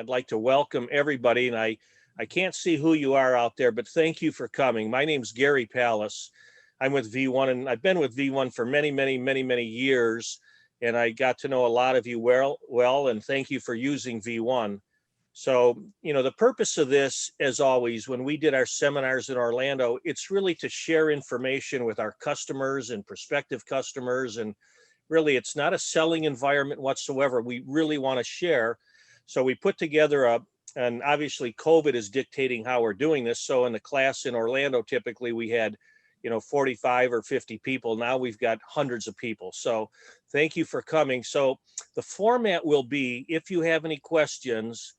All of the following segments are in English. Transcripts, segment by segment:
I'd like to welcome everybody. And I can't see who you are out there, but thank you for coming. My name's Gary Pallas. I'm with V1, and I've been with V1 for many, many, many, many years. And I got to know a lot of you well, and thank you for using V1. So, the purpose of this, as always, when we did our seminars in Orlando, it's really to share information with our customers and prospective customers. And really, it's not a selling environment whatsoever. We really want to share. So we put together and obviously COVID is dictating how we're doing this. So in the class in Orlando, typically we had 45 or 50 people. Now we've got hundreds of people. So thank you for coming. So the format will be, if you have any questions,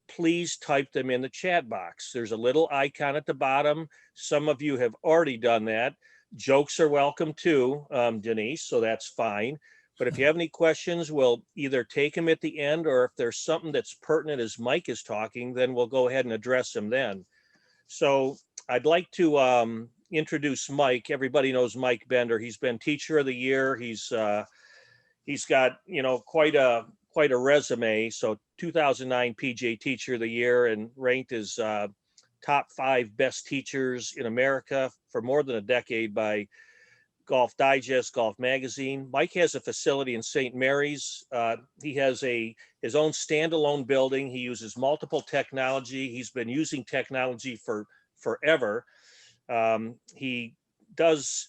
please type them in the chat box. There's a little icon at the bottom. Some of you have already done that. Jokes are welcome too, Denise, so that's fine. But if you have any questions, we'll either take them at the end, or if there's something that's pertinent as Mike is talking, then we'll go ahead and address them then. So I'd like to introduce Mike. Everybody knows Mike Bender. He's been Teacher of the Year. He's got quite a resume. So 2009 PGA Teacher of the Year, and ranked as top 5 best teachers in America for more than a decade by Golf Digest, Golf Magazine. Mike has a facility in St. Mary's. He has his own standalone building. He uses multiple technology. He's been using technology for forever. He has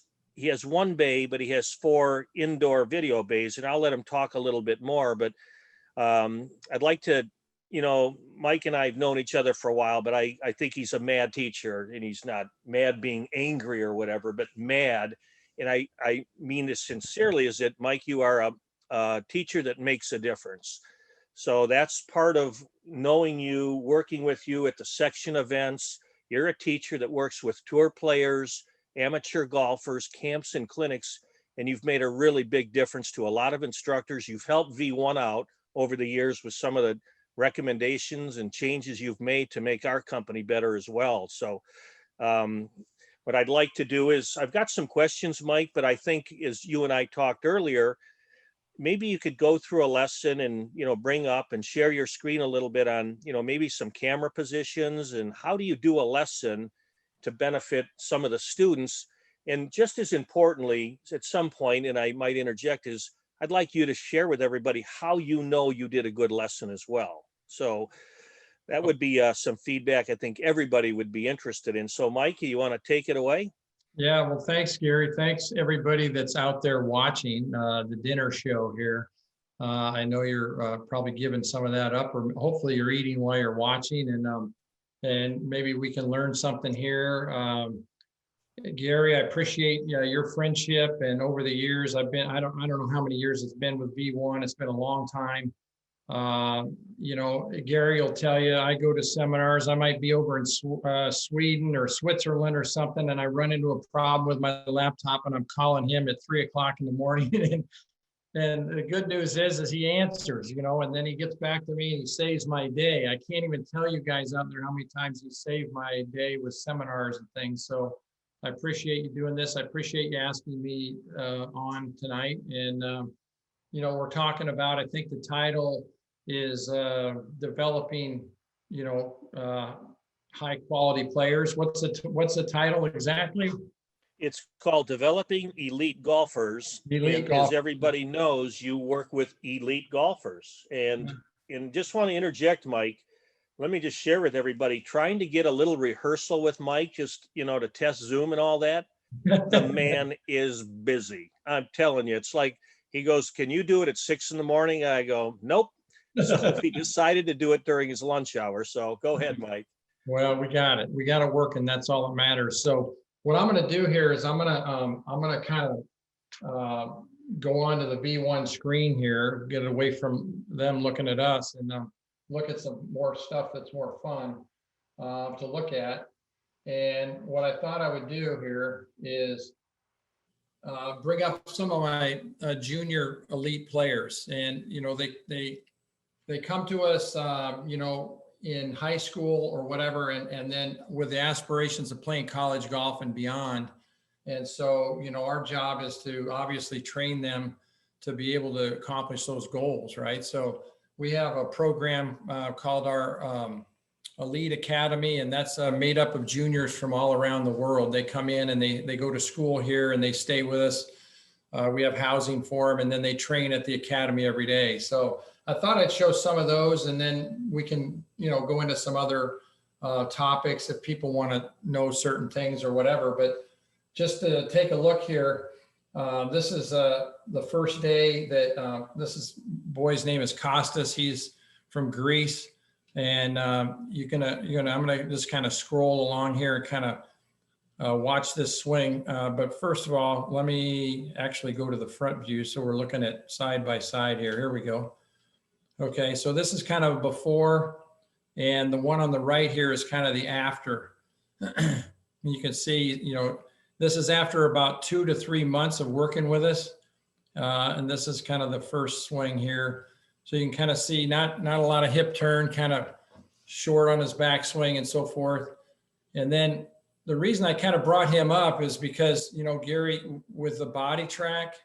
1 bay, but he has 4 indoor video bays, and I'll let him talk a little bit more. But I'd like to, Mike and I have known each other for a while, but I think he's a mad teacher, and he's not mad being angry or whatever, but mad. And I mean this sincerely, is that, Mike, you are a teacher that makes a difference. So that's part of knowing you, working with you at the section events. You're a teacher that works with tour players, amateur golfers, camps and clinics, and you've made a really big difference to a lot of instructors. You've helped V1 out over the years with some of the recommendations and changes you've made to make our company better as well. So what I'd like to do is, I've got some questions, Mike, but I think, as you and I talked earlier, maybe you could go through a lesson and, bring up and share your screen a little bit on, maybe some camera positions, and how do you do a lesson to benefit some of the students. And just as importantly, at some point, and I might interject, is I'd like you to share with everybody how you did a good lesson as well. So that would be some feedback I think everybody would be interested in. So Mike, you want to take it away? Yeah, well, thanks, Gary. Thanks, everybody that's out there watching the dinner show here. I know you're probably giving some of that up, or hopefully you're eating while you're watching, and maybe we can learn something here. Gary, I appreciate your friendship, and over the years I don't know how many years it's been with V1. It's been a long time. Gary will tell you, I go to seminars. I might be over in Sweden or Switzerland or something, and I run into a problem with my laptop, and I'm calling him at 3 o'clock in the morning. And the good news is he answers, and then he gets back to me and he saves my day. I can't even tell you guys out there how many times he saved my day with seminars and things. So I appreciate you doing this. I appreciate you asking me on tonight. And, we're talking about, I think the title is developing, high quality players. What's the title exactly? It's called Developing Elite Golfers. As everybody knows, you work with elite golfers. And just want to interject, Mike, let me just share with everybody, trying to get a little rehearsal with Mike, just, to test Zoom and all that. The man is busy. I'm telling you, it's like, he goes, can you do it at 6 a.m? I go, nope. So he decided to do it during his lunch hour. So go ahead, Mike. Well, we got it. We got to work, and that's all that matters. So what I'm going to do here is I'm going to kind of go onto the V1 screen here, get away from them looking at us, and look at some more stuff that's more fun to look at. And what I thought I would do here is bring up some of my junior elite players, and they come to us, in high school or whatever, and then with the aspirations of playing college golf and beyond. And so, our job is to obviously train them to be able to accomplish those goals, right? So we have a program called our Elite Academy, and that's made up of juniors from all around the world. They come in and they go to school here and they stay with us. We have housing for them, and then they train at the academy every day. So I thought I'd show some of those, and then we can, go into some other topics if people want to know certain things or whatever. But just to take a look here, this is the first day that boy's name is Kostas. He's from Greece, and I'm gonna just kind of scroll along here and kind of watch this swing. But first of all, let me actually go to the front view. So we're looking at side by side here. Here we go. Okay, so this is kind of before, and the one on the right here is kind of the after. You can see, this is after about 2 to 3 months of working with us. And this is kind of the first swing here. So you can kind of see not a lot of hip turn, kind of short on his backswing and so forth. And then the reason I kind of brought him up is because, Gary, with the body track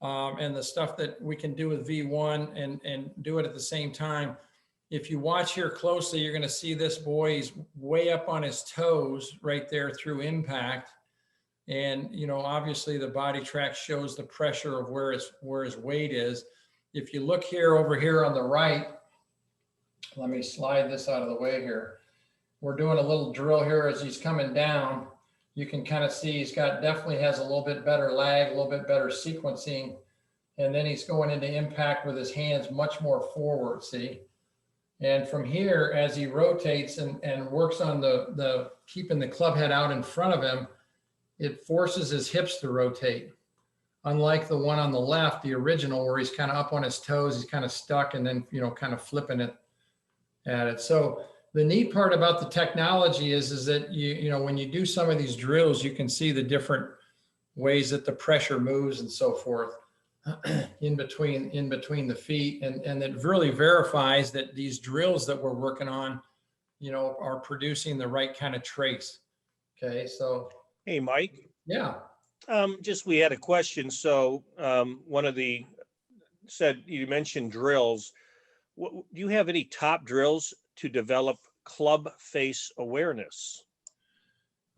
and the stuff that we can do with V1 and do it at the same time, if you watch here closely, you're going to see this boy, he's way up on his toes right there through impact. And, obviously the body track shows the pressure of where his weight is. If you look here over here on the right, let me slide this out of the way here. We're doing a little drill here as he's coming down. You can kind of see he's definitely has a little bit better lag, a little bit better sequencing. And then he's going into impact with his hands much more forward, see? And from here, as he rotates and works on the keeping the club head out in front of him, it forces his hips to rotate. Unlike the one on the left, the original, where he's kind of up on his toes, he's kind of stuck and then, kind of flipping it at it. So the neat part about the technology is that when you do some of these drills, you can see the different ways that the pressure moves and so forth in between the feet. And it really verifies that these drills that we're working on, are producing the right kind of trace. Okay, so. Hey, Mike. Yeah. We had a question. So you mentioned drills. Do you have any top drills to develop club face awareness?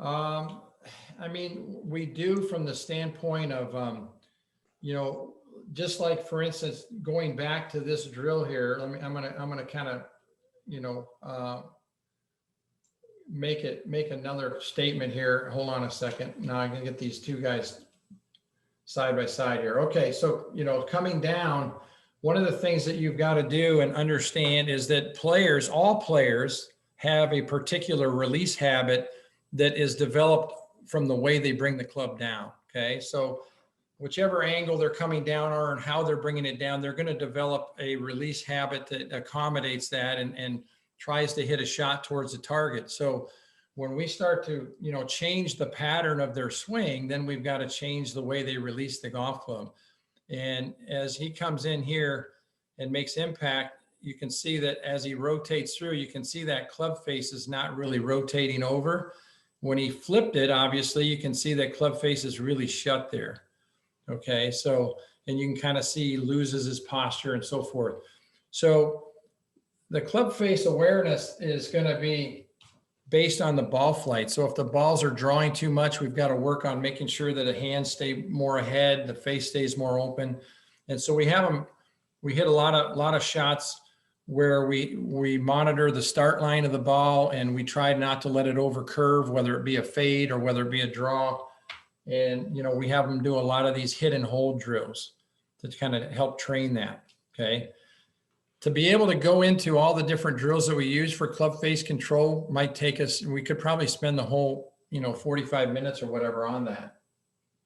We do from the standpoint of, just like, for instance, going back to this drill here, I'm gonna kind of, make another statement here. Hold on a second. Now I'm gonna get these two guys side by side here. Okay, so coming down, one of the things that you've got to do and understand is that all players have a particular release habit that is developed from the way they bring the club down. Okay, so whichever angle they're coming down on and how they're bringing it down, they're going to develop a release habit that accommodates that and tries to hit a shot towards the target. So when we start to, change the pattern of their swing, then we've got to change the way they release the golf club. And as he comes in here and makes impact, you can see that as he rotates through, you can see that club face is not really rotating over. When he flipped it, obviously, you can see that club face is really shut there. Okay, so, and you can kind of see he loses his posture and so forth. So the club face awareness is going to be based on the ball flight. So if the balls are drawing too much, we've got to work on making sure that the hands stay more ahead, the face stays more open. And so we hit a lot of shots where we monitor the start line of the ball and we try not to let it over curve, whether it be a fade or whether it be a draw. And, we have them do a lot of these hit and hold drills to kind of help train that. Okay. To be able to go into all the different drills that we use for club face control might take us, we could probably spend the whole, 45 minutes or whatever on that.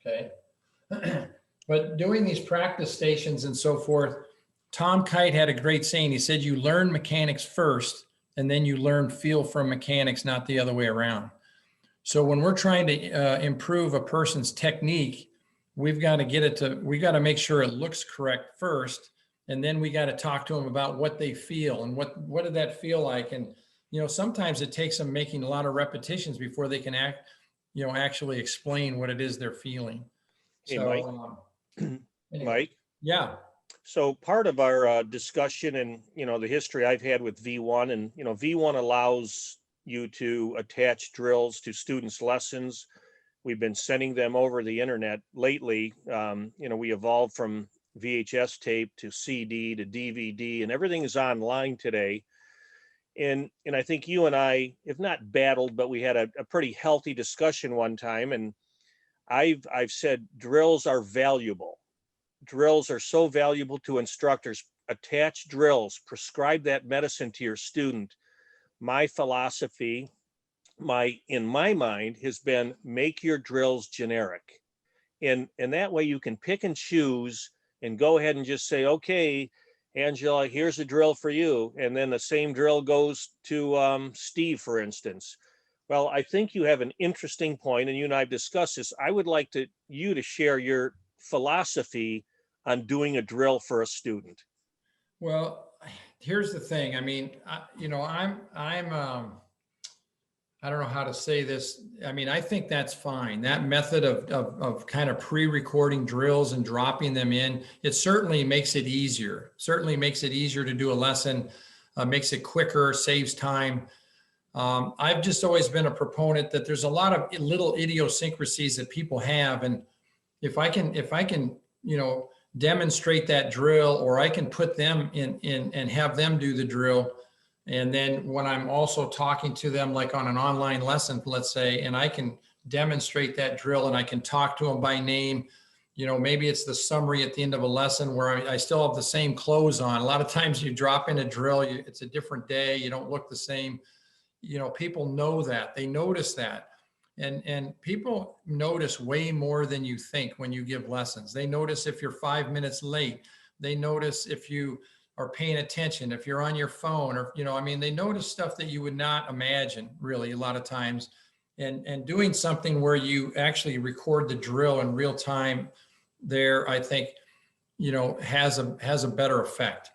Okay. But doing these practice stations and so forth, Tom Kite had a great saying. He said, you learn mechanics first, and then you learn feel from mechanics, not the other way around. So when we're trying to improve a person's technique, we've got to make sure it looks correct first. And then we got to talk to them about what they feel and what did that feel like. And, sometimes it takes them making a lot of repetitions before they can actually explain what it is they're feeling. Hey, So, Mike. Anyway. Mike. Yeah. So part of our discussion and, the history I've had with V1 and, V1 allows you to attach drills to students' lessons. We've been sending them over the internet lately. We evolved from VHS tape to CD to DVD, and everything is online today. And I think you and I, if not battled, but we had a pretty healthy discussion one time. And I've said drills are valuable. Drills are so valuable to instructors. Attach drills, prescribe that medicine to your student. My philosophy, in my mind, has been make your drills generic. And that way you can pick and choose and go ahead and just say, okay, Angela, here's a drill for you. And then the same drill goes to Steve, for instance. Well, I think you have an interesting point, and you and I have discussed this. I would like you to share your philosophy on doing a drill for a student. Well, here's the thing. I mean, I don't know how to say this. I mean, I think that's fine. That method of kind of pre-recording drills and dropping them in, it certainly makes it easier. Certainly makes it easier to do a lesson, makes it quicker, saves time. I've just always been a proponent that there's a lot of little idiosyncrasies that people have, and if I can, demonstrate that drill, or I can put them in and have them do the drill. And then when I'm also talking to them, like on an online lesson, let's say, and I can demonstrate that drill and I can talk to them by name, maybe it's the summary at the end of a lesson where I still have the same clothes on. A lot of times you drop in a drill, it's a different day, you don't look the same. People know that, they notice that. And people notice way more than you think when you give lessons. They notice if you're 5 minutes late. They notice if you are paying attention, if you're on your phone, or, they notice stuff that you would not imagine really a lot of times. And doing something where you actually record the drill in real time there, I think, has a better effect.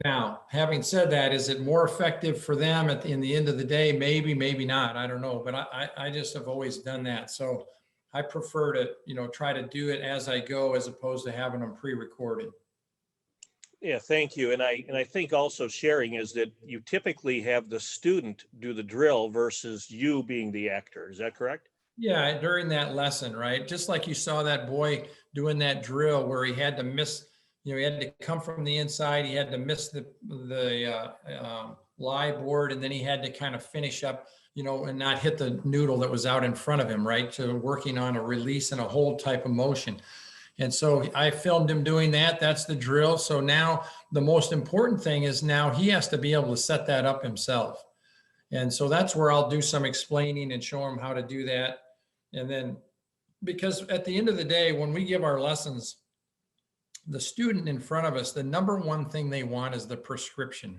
Now, having said that, is it more effective for them in the end of the day? Maybe, maybe not. I don't know. But I just have always done that. So I prefer to, try to do it as I go, as opposed to having them pre-recorded. Yeah, thank you. And I think also sharing is that you typically have the student do the drill versus you being the actor. Is that correct? Yeah, during that lesson, right? Just like you saw that boy doing that drill where he had to miss, he had to come from the inside. He had to miss the lie board, and then he had to kind of finish up, and not hit the noodle that was out in front of him, right? To working on a release and a hold type of motion. And so I filmed him doing that. That's the drill. So now the most important thing is now he has to be able to set that up himself. And so that's where I'll do some explaining and show him how to do that. And then, because at the end of the day, when we give our lessons, the student in front of us, the number one thing they want is the prescription.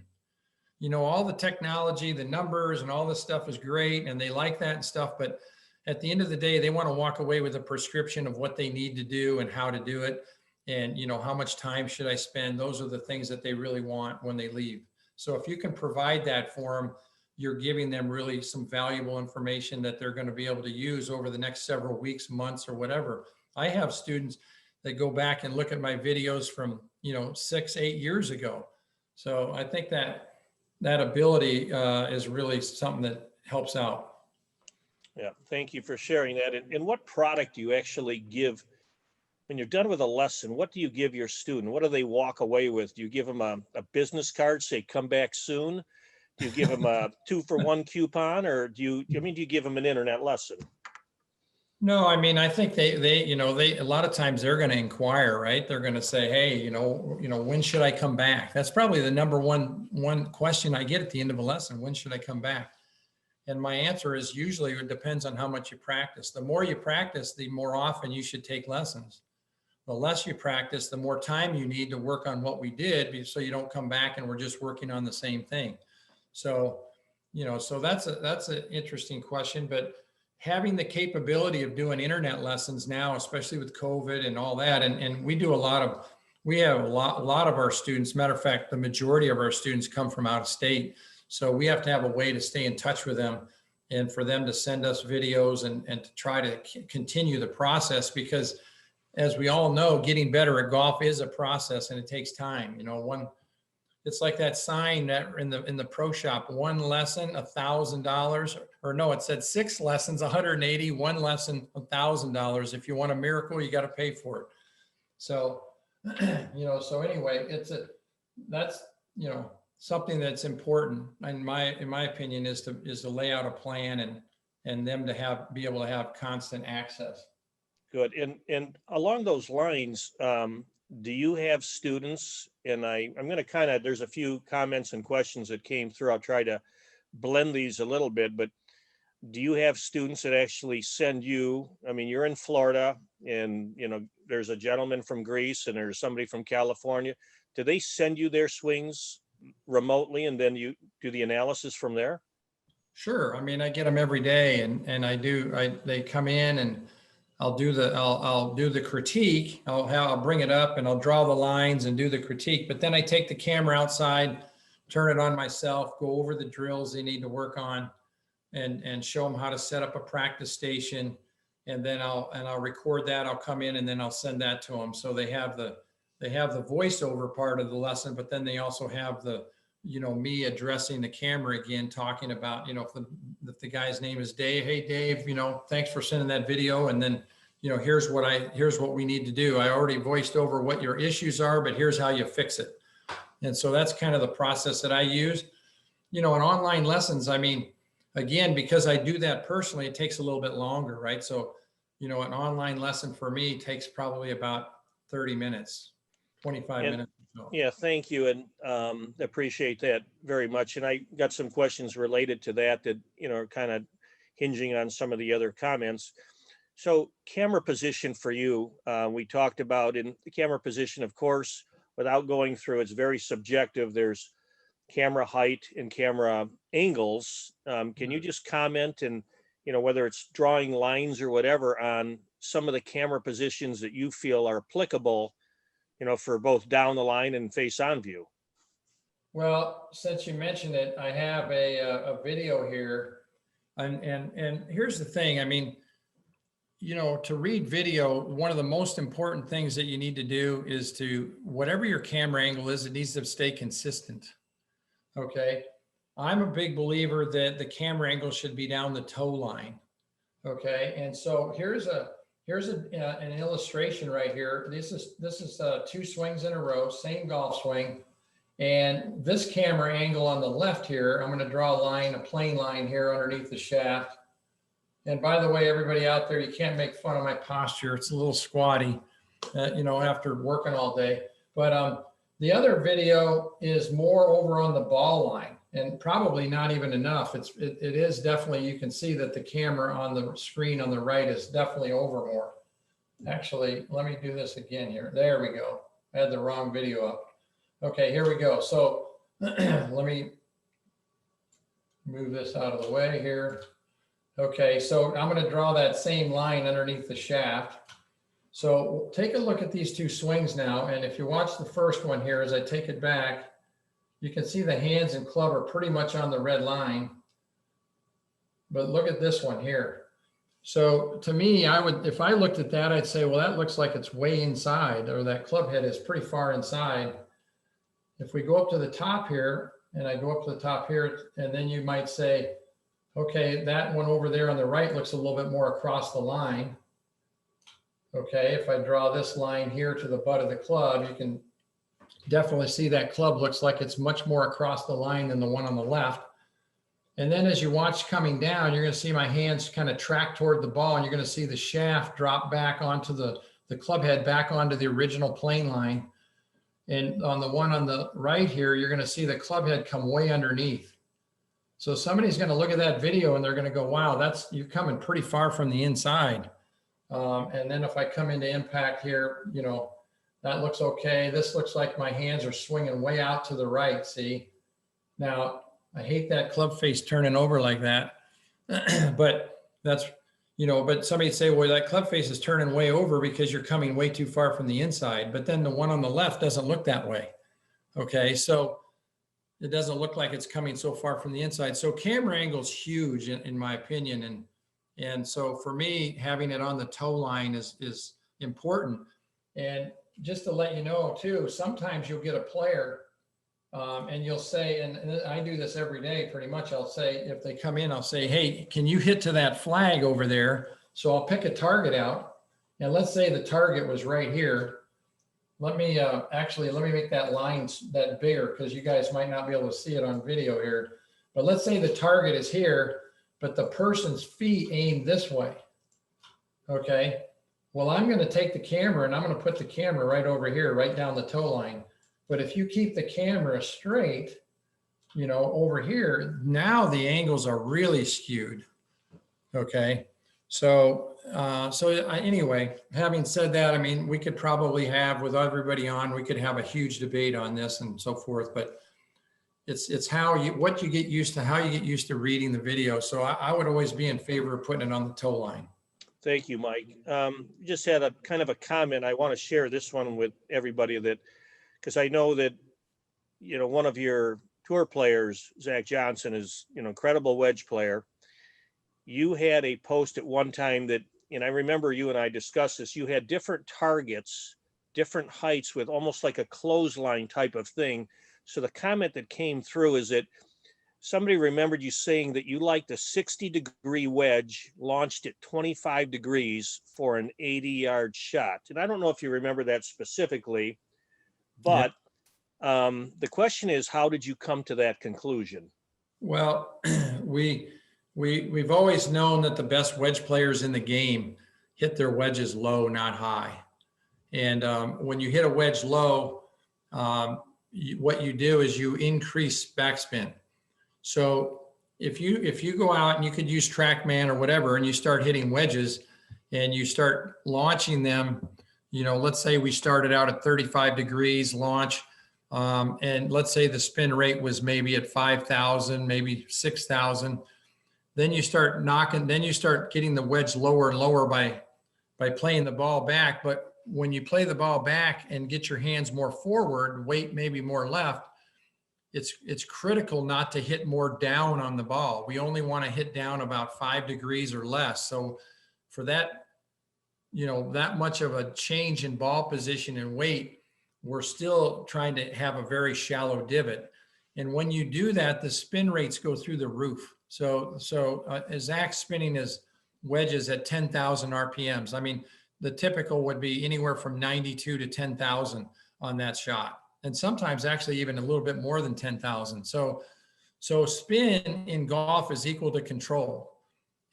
All the technology, the numbers and all this stuff is great, and they like that and stuff, but at the end of the day, they want to walk away with a prescription of what they need to do and how to do it. And, how much time should I spend? Those are the things that they really want when they leave. So if you can provide that for them, you're giving them really some valuable information that they're going to be able to use over the next several weeks, months, or whatever. I have students that go back and look at my videos from, 6, 8 years ago. So I think that ability is really something that helps out. Yeah, thank you for sharing that. And what product do you actually give when you're done with a lesson? What do you give your student? What do they walk away with? Do you give them a business card, say, come back soon? Do you give them a 2-for-1 coupon, or do you give them an internet lesson? No, I think they a lot of times they're going to inquire, right? They're going to say, hey, when should I come back? That's probably the number one question I get at the end of a lesson. When should I come back? And my answer is usually it depends on how much you practice. The more you practice, the more often you should take lessons. The less you practice, the more time you need to work on what we did, so you don't come back and we're just working on the same thing. So, so that's an interesting question, but having the capability of doing internet lessons now, especially with COVID and all that, and we have a lot of our students, matter of fact, the majority of our students come from out of state. So we have to have a way to stay in touch with them and for them to send us videos and to try to continue the process, because as we all know, getting better at golf is a process and it takes time. You know, it's like that sign that in the pro shop, one lesson, $1,000, or no, it said 6 lessons, 180, one lesson, $1,000. If you want a miracle, you got to pay for it. So, you know, so anyway, that's, you know, something that's important in my opinion is to lay out a plan and them to be able to have constant access. Good. And along those lines, do you have students? And I'm going to kind of, there's a few comments and questions that came through. I'll try to blend these a little bit, but do you have students that actually send you, I mean, you're in Florida and, you know, there's a gentleman from Greece and there's somebody from California. Do they send you their swings remotely and then you do the analysis from there? Sure. I mean, I get them every day and they come in and I'll do the critique. I'll bring it up and I'll draw the lines and do the critique, but then I take the camera outside, turn it on myself, go over the drills they need to work on and show them how to set up a practice station. And then I'll record that. I'll come in and then I'll send that to them. So they have the voiceover part of the lesson, but then they also have you know, me addressing the camera again, talking about, you know, if the guy's name is Dave, hey Dave, you know, thanks for sending that video. And then, you know, here's what we need to do. I already voiced over what your issues are, but here's how you fix it. And so that's kind of the process that I use. You know, in online lessons, I mean, again, because I do that personally, it takes a little bit longer, right? So, you know, an online lesson for me takes probably about 30 minutes, 25 minutes. So. Yeah, thank you. And appreciate that very much. And I got some questions related to that, you know, are kind of hinging on some of the other comments. So camera position for you, we talked about in the camera position, of course, without going through, it's very subjective. There's camera height and camera angles. Can you just comment and, you know, whether it's drawing lines or whatever on some of the camera positions that you feel are applicable, you know, for both down the line and face on view? Well, since you mentioned it, I have a video here and here's the thing. I mean, you know, to read video, one of the most important things that you need to do is whatever your camera angle is, it needs to stay consistent. Okay. I'm a big believer that the camera angle should be down the toe line. Okay. And so here's an illustration right here. This is 2 swings in a row, same golf swing. And this camera angle on the left here, I'm going to draw a plane line here underneath the shaft. And by the way, everybody out there, you can't make fun of my posture. It's a little squatty, you know, after working all day. But the other video is more over on the ball line and probably not even enough. It is definitely, you can see that the camera on the screen on the right is definitely over more. Actually, let me do this again here. There we go. I had the wrong video up. Okay, here we go. So let me move this out of the way here. Okay, so I'm going to draw that same line underneath the shaft. So take a look at these 2 swings now. And if you watch the first one here, as I take it back, you can see the hands and club are pretty much on the red line. But look at this one here. So to me, if I looked at that, I'd say, well, that looks like it's way inside, or that club head is pretty far inside. If we go up to the top here, and I go up to the top here, and then you might say, okay, that one over there on the right looks a little bit more across the line. Okay, if I draw this line here to the butt of the club, you can definitely see that club looks like it's much more across the line than the one on the left. And then as you watch coming down, you're going to see my hands kind of track toward the ball, and you're going to see the shaft drop back onto the club head, back onto the original plane line. And on the one on the right here, you're going to see the club head come way underneath. So somebody's going to look at that video and they're going to go, wow, you're coming pretty far from the inside. And then if I come into impact here, you know, that looks okay. This looks like my hands are swinging way out to the right. See, now I hate that club face turning over like that, but that's, you know, but somebody say, well, that club face is turning way over because you're coming way too far from the inside. But then the one on the left doesn't look that way. Okay. So it doesn't look like it's coming so far from the inside. So camera angle is huge in my opinion. And so for me, having it on the toe line is important. And just to let you know too, sometimes you'll get a player and you'll say, and I do this every day pretty much, I'll say, if they come in, I'll say, hey, can you hit to that flag over there? So I'll pick a target out, and let's say the target was right here. Let me actually, let me make that line that bigger, because you guys might not be able to see it on video here. But let's say the target is here, but the person's feet aim this way. Okay. Well, I'm going to take the camera and I'm going to put the camera right over here, right down the toe line. But if you keep the camera straight, you know, over here, now the angles are really skewed. Okay. So, anyway, having said that, I mean, we could probably have, with everybody on, we could have a huge debate on this and so forth, but it's how you, what you get used to, how you get used to reading the video. So I would always be in favor of putting it on the toe line. Thank you, Mike. Just had a kind of a comment. I want to share this one with everybody, that because I know that, you know, one of your tour players, Zach Johnson, is, you know, incredible wedge player. You had a post at one time that, and I remember you and I discussed this, you had different targets, different heights with almost like a clothesline type of thing. So the comment that came through is that somebody remembered you saying that you liked a 60-degree wedge launched at 25 degrees for an 80-yard shot. And I don't know if you remember that specifically, but the question is, how did you come to that conclusion? Well, we've always known that the best wedge players in the game hit their wedges low, not high. And when you hit a wedge low, what you do is you increase backspin. So if you go out and you could use TrackMan or whatever, and you start hitting wedges and you start launching them, you know, let's say we started out at 35 degrees launch, and let's say the spin rate was maybe at 5,000, maybe 6,000. Then you start knocking, then you start getting the wedge lower and lower by playing the ball back. But when you play the ball back and get your hands more forward, weight maybe more left, it's critical not to hit more down on the ball. We only want to hit down about 5 degrees or less. So for that, you know, that much of a change in ball position and weight, we're still trying to have a very shallow divot. And when you do that, the spin rates go through the roof. So Zach's spinning his wedges at 10,000 RPMs. I mean, the typical would be anywhere from 92 to 10,000 on that shot. And sometimes actually even a little bit more than 10,000. So spin in golf is equal to control.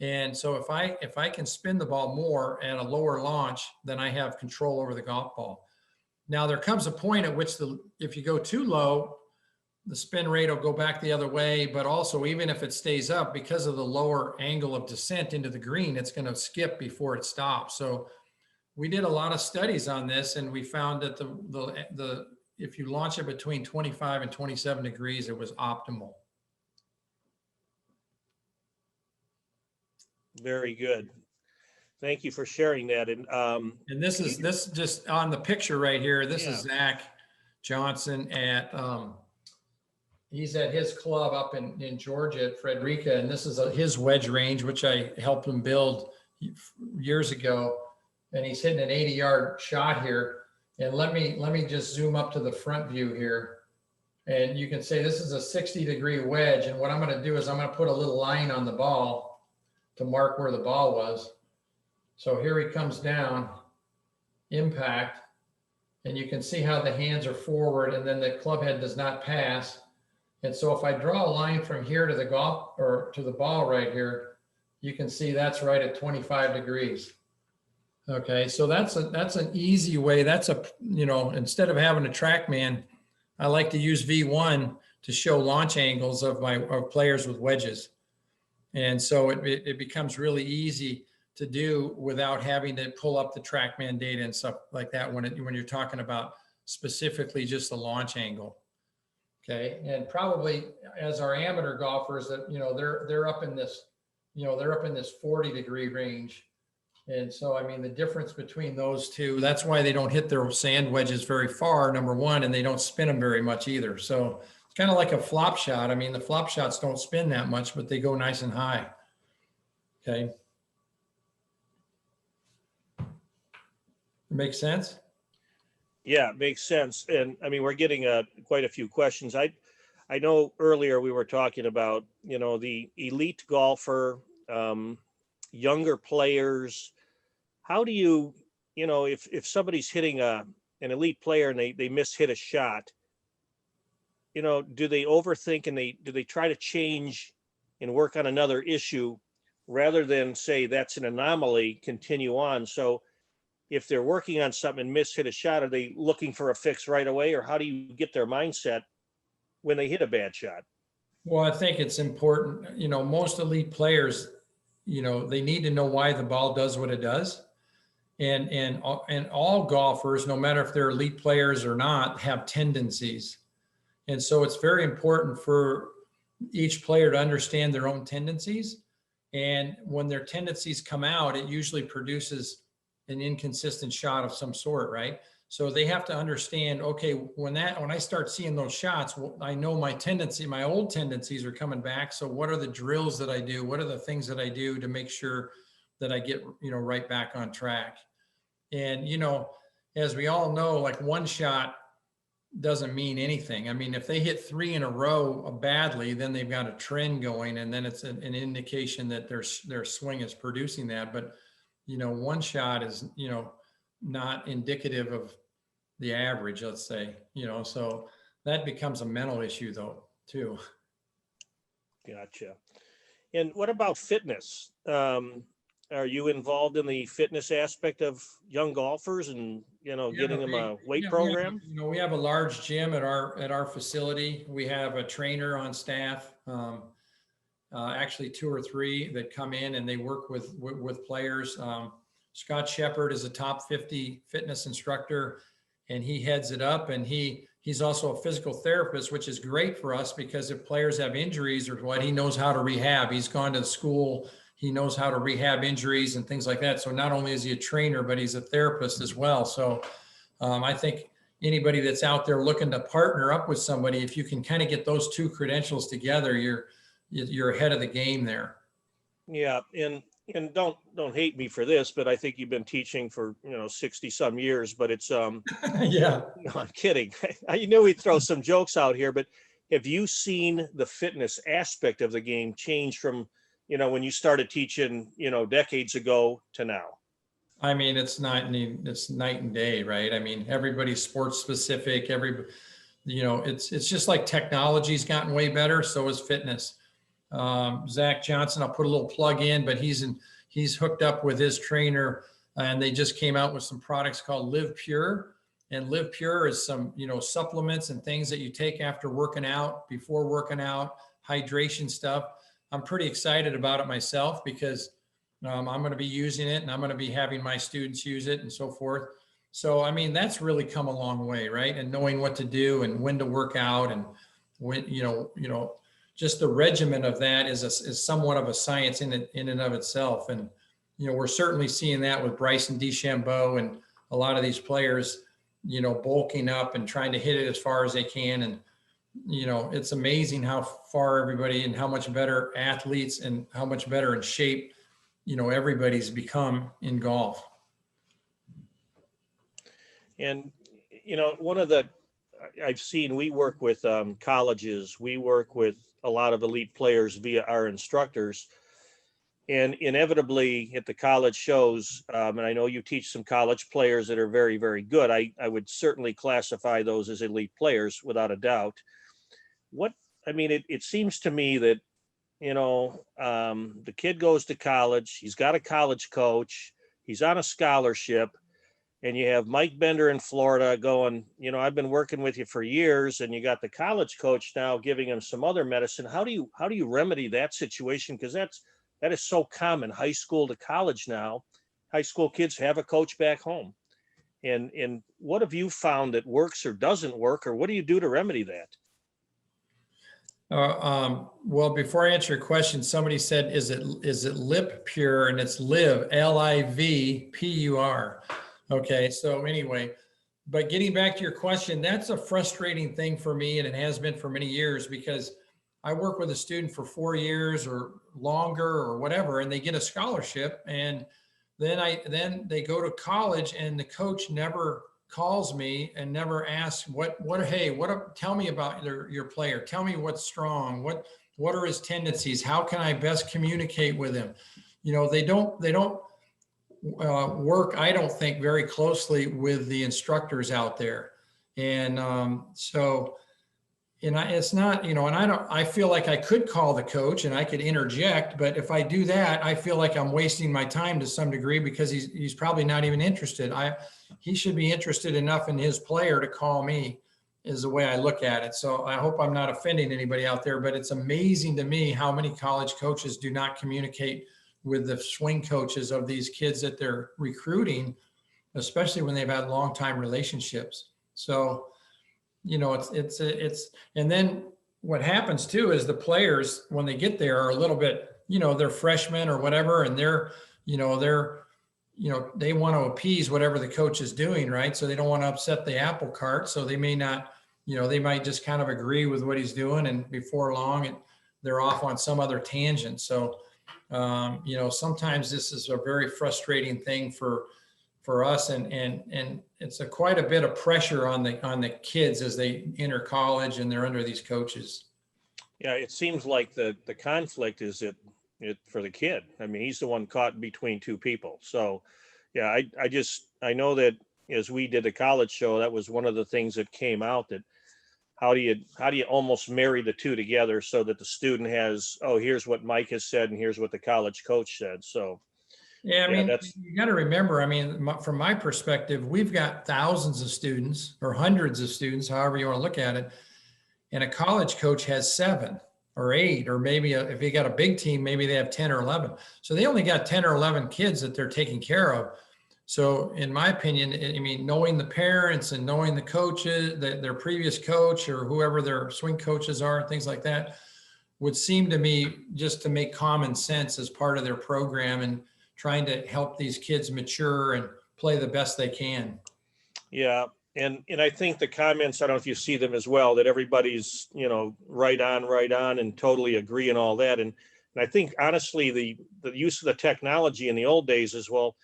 And so if I can spin the ball more at a lower launch, then I have control over the golf ball. Now there comes a point at which if you go too low, the spin rate will go back the other way. But also, even if it stays up, because of the lower angle of descent into the green, it's going to skip before it stops. So we did a lot of studies on this, and we found that the if you launch it between 25 and 27 degrees, it was optimal. Very good. Thank you for sharing that. And this just on the picture right here. This is Zach Johnson at he's at his club up in Georgia at Frederica, and this is his wedge range, which I helped him build years ago. And he's hitting an 80-yard shot here. And let me just zoom up to the front view here. And you can say this is a 60-degree wedge. And what I'm going to do is I'm going to put a little line on the ball to mark where the ball was. So here he comes down, impact. And you can see how the hands are forward and then the club head does not pass. And so if I draw a line from here to the golf or to the ball right here, you can see that's right at 25 degrees. Okay, so that's an easy way. That's instead of having a TrackMan, I like to use V1 to show launch angles of players with wedges. And so it becomes really easy to do without having to pull up the TrackMan data and stuff like that when you're talking about specifically just the launch angle. Okay, and probably as our amateur golfers that they're up in this 40-degree range. And so, I mean, the difference between those two, that's why they don't hit their sand wedges very far, number one, and they don't spin them very much either. So it's kind of like a flop shot. I mean, the flop shots don't spin that much, but they go nice and high. Okay. Makes sense? Yeah, it makes sense. And I mean, we're getting quite a few questions. I know earlier we were talking about, the elite golfer, um, younger players. How do you, if somebody's hitting an elite player and they hit a shot, do they overthink and do they try to change and work on another issue rather than say that's an anomaly, continue on? So if they're working on something and hit a shot, are they looking for a fix right away, or how do you get their mindset when they hit a bad shot? Well, I think it's important, most elite players, they need to know why the ball does what it does. And all golfers, no matter if they're elite players or not, have tendencies. And so it's very important for each player to understand their own tendencies. And when their tendencies come out, it usually produces an inconsistent shot of some sort, right? So they have to understand, okay, when I start seeing those shots, I know my old tendencies are coming back. So what are the drills that I do? What are the things that I do to make sure that I get, right back on track? And, as we all know, like one shot doesn't mean anything. I mean, if they hit 3 in a row badly, then they've got a trend going, and then it's an indication that their swing is producing that. But, one shot is, not indicative of the average, let's say, so that becomes a mental issue though, too. Gotcha. And what about fitness? Are you involved in the fitness aspect of young golfers and, getting them a weight program? We have a large gym at our facility. We have a trainer on staff, actually 2 or 3 that come in and they work with players. Scott Shepard is a top 50 fitness instructor, and he heads it up. And he's also a physical therapist, which is great for us because if players have injuries or what, he knows how to rehab. He's gone to school. He knows how to rehab injuries and things like that. So not only is he a trainer, but he's a therapist as well. So I think anybody that's out there looking to partner up with somebody, if you can kind of get those 2 credentials together, you're ahead of the game there. Yeah. And don't hate me for this, but I think you've been teaching for, 60 some years, but it's, Yeah. no, I'm kidding. I knew we'd throw some jokes out here, but have you seen the fitness aspect of the game change from, when you started teaching, decades ago to now? I mean, it's night and day, right? I mean, everybody's sports specific. It's just like technology's gotten way better. So is fitness. Zach Johnson, I'll put a little plug in, but he's hooked up with his trainer, and they just came out with some products called Live Pure. And Live Pure is some, supplements and things that you take after working out, before working out, hydration stuff. I'm pretty excited about it myself because I'm going to be using it, and I'm going to be having my students use it and so forth. So, I mean, that's really come a long way, right? And knowing what to do and when to work out, and when, just the regimen of that is somewhat of a science in and of itself. And, we're certainly seeing that with Bryson DeChambeau and a lot of these players, bulking up and trying to hit it as far as they can. And, it's amazing how far everybody and how much better athletes and how much better in shape, everybody's become in golf. And, one of the, I've seen, we work with colleges, we work with a lot of elite players via our instructors. And inevitably at the college shows, and I know you teach some college players that are very, very good. I would certainly classify those as elite players without a doubt. It seems to me that, the kid goes to college, he's got a college coach, he's on a scholarship, and you have Mike Bender in Florida going, I've been working with you for years, and you got the college coach now giving him some other medicine. How do you remedy that situation? Because that is so common, high school to college now. High school kids have a coach back home. And what have you found that works or doesn't work, or what do you do to remedy that? Well, before I answer your question, somebody said, is it Lip Pure? And it's Live, LIVPUR. Okay. So anyway, but getting back to your question, that's a frustrating thing for me. And it has been for many years, because I work with a student for 4 years or longer or whatever, and they get a scholarship, and then they go to college and the coach never calls me and never asks tell me about your player. Tell me what's strong. What are his tendencies? How can I best communicate with him? They don't work, I don't think, very closely with the instructors out there. And it's not, and I feel like I could call the coach and I could interject, but if I do that, I feel like I'm wasting my time to some degree, because he's probably not even interested. He should be interested enough in his player to call me, is the way I look at it. So I hope I'm not offending anybody out there, but it's amazing to me how many college coaches do not communicate with the swing coaches of these kids that they're recruiting, especially when they've had long time relationships. So, and then what happens too is the players, when they get there, are a little bit, they're freshmen or whatever, and they want to appease whatever the coach is doing, right? So they don't want to upset the apple cart. So they may not, they might just kind of agree with what he's doing, and before long, they're off on some other tangent. So, sometimes this is a very frustrating thing for us, and it's quite a bit of pressure on the kids as they enter college and they're under these coaches. Yeah, it seems like the conflict is it for the kid. I mean, he's the one caught between two people. So, yeah, I know that as we did the college show, that was one of the things that came out, that how do you almost marry the two together so that the student has, oh, here's what Mike has said and here's what the college coach said. So yeah, I mean, you got to remember, from my perspective, we've got thousands of students or hundreds of students, however you want to look at it. And a college coach has 7 or 8, or maybe if you got a big team, maybe they have 10 or 11. So they only got 10 or 11 kids that they're taking care of. So in my opinion, knowing the parents and knowing the coaches, their previous coach or whoever their swing coaches are, things like that, would seem to me just to make common sense as part of their program and trying to help these kids mature and play the best they can. Yeah. And I think the comments, I don't know if you see them as well, that everybody's, right on and totally agree and all that. And I think honestly, the use of the technology in the old days is, well,